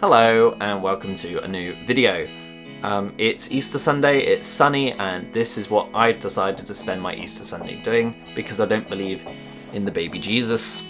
Hello and welcome to a new video. It's Easter Sunday, it's sunny, and this is what I decided to spend my Easter Sunday doing because I don't believe in the baby Jesus.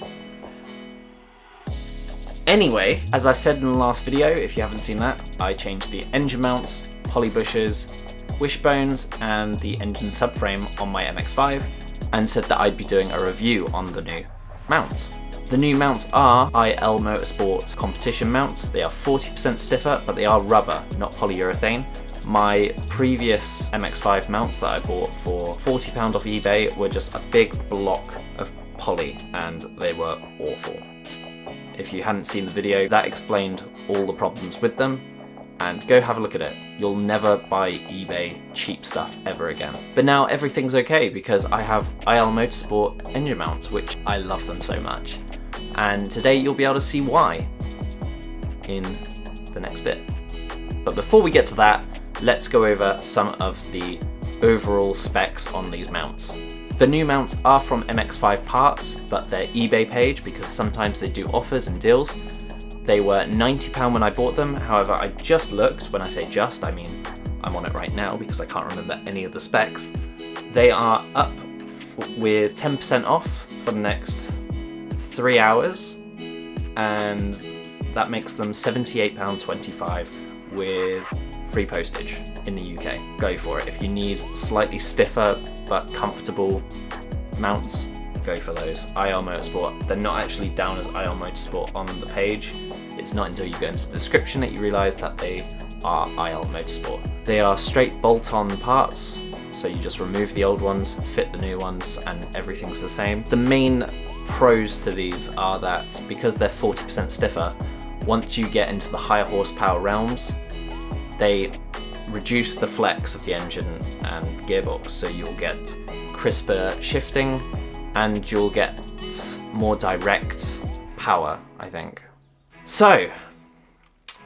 Anyway, as I said in the last video, if you haven't seen that, I changed the engine mounts, poly bushes, wishbones and the engine subframe on my MX5 and said that I'd be doing a review on the new mounts. The new mounts are IL Motorsport competition mounts. They are 40% stiffer, but they are rubber, not polyurethane. My previous MX5 mounts that I bought for £40 off eBay were just a big block of poly and they were awful. If you hadn't seen the video, that explained all the problems with them, and go have a look at it. You'll never buy eBay cheap stuff ever again. But now everything's okay because I have IL Motorsport engine mounts, which I love them so much. And today you'll be able to see why in the next bit. But before we get to that, let's go over some of the overall specs on these mounts. The new mounts are from MX5 Parts, but their eBay page, because sometimes they do offers and deals, they were £90 when I bought them. However, I just looked. When I say just, I mean I'm on it right now because I can't remember any of the specs. They are up with 10% off for the next 3 hours, and that makes them £78.25 with free postage in the UK. Go for it. If you need slightly stiffer but comfortable mounts, go for those. IL Motorsport, they're not actually down as IL Motorsport on the page. It's not until you go into the description that you realise that they are IL Motorsport. They are straight bolt-on parts, so you just remove the old ones, fit the new ones, and everything's the same. The main pros to these are that because they're 40% stiffer, once you get into the higher horsepower realms, they reduce the flex of the engine and gearbox, so you'll get crisper shifting and you'll get more direct power, I think. So,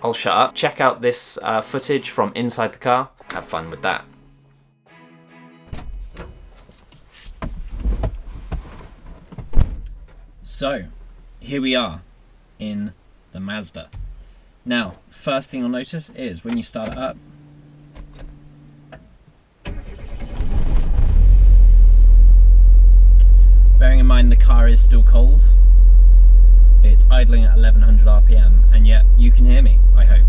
I'll shut up. Check out this footage from inside the car. Have fun with that. So, here we are in the Mazda. Now, first thing you'll notice is when you start it up, bearing in mind the car is still cold, it's idling at 1100 RPM, and yet you can hear me, I hope.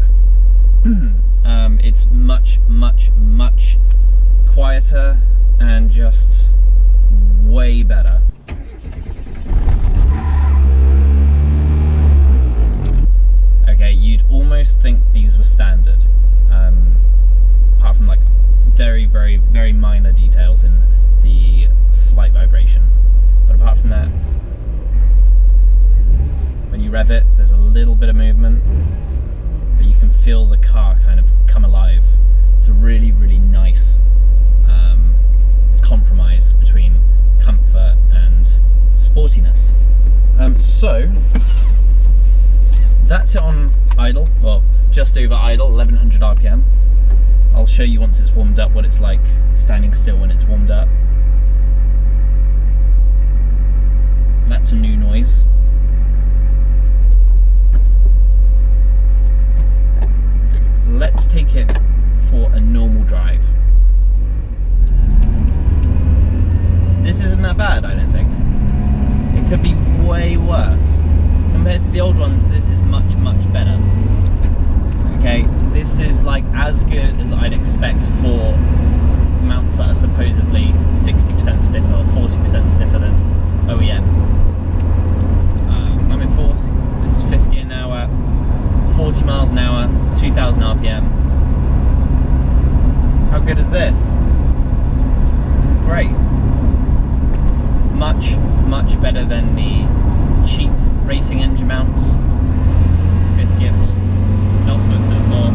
It's much quieter and just way better. Okay, you'd almost think these were standard, apart from like very minor details in the slight vibration. But apart from that, when you rev it, there's a little bit of movement, but you can feel the car kind of come alive. It's a really nice compromise between comfort and sportiness. So that's it on idle, well, just over idle, 1100 RPM. I'll show you once it's warmed up what it's like standing still when it's warmed up. That's a new noise. Let's take it for a normal drive. This isn't that bad, I don't think. It could be way worse. Compared to the old one, this is much better. Okay, this is like as good as I'd expect for mounts that are supposedly 60% stiffer or 40% stiffer than OEM. I'm in fourth. This is fifth gear now at 40 miles an hour, 2000 RPM. How good is this? This is great. Much better than the cheap racing engine mounts. Fifth gear, not foot to the floor.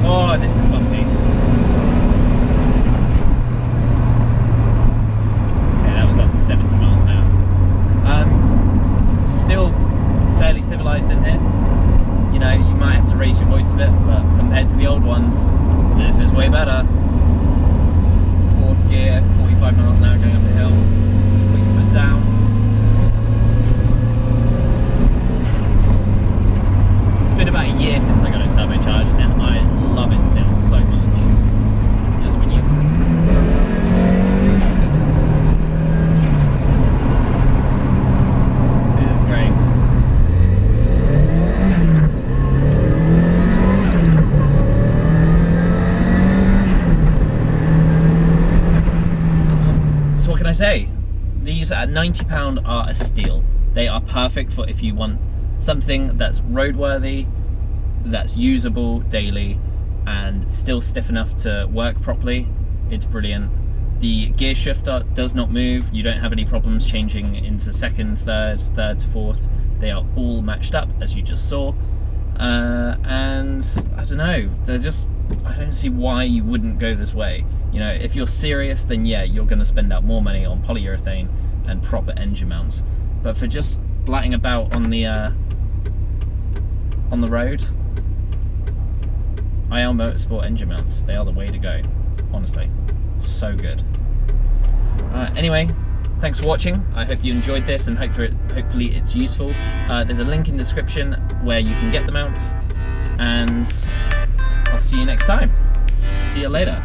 Oh, this is bumpy. Okay, that was up to 70 miles an hour. Still fairly civilized in here. You know, you might have to raise your voice a bit, but compared to the old ones, this is way better. Fourth gear, 45 miles an hour going up the hill. Put your foot down. It's been about year since I got it turbocharged, and I love it still so much. Just when you... This is great. So what can I say? These at £90 are a steal. They are perfect for if you want something that's roadworthy, that's usable daily, and still stiff enough to work properly. It's brilliant. The gear shifter does not move. You don't have any problems changing into second, third to fourth. They are all matched up, as you just saw. And I don't know, I don't see why you wouldn't go this way. You know, if you're serious, then yeah, you're gonna spend out more money on polyurethane and proper engine mounts. But for just blatting about on the road, IL Motorsport engine mounts, they are the way to go, honestly. So good. Anyway, thanks for watching. I hope you enjoyed this, and hopefully it's useful. There's a link in the description where you can get the mounts, and I'll see you next time. See you later.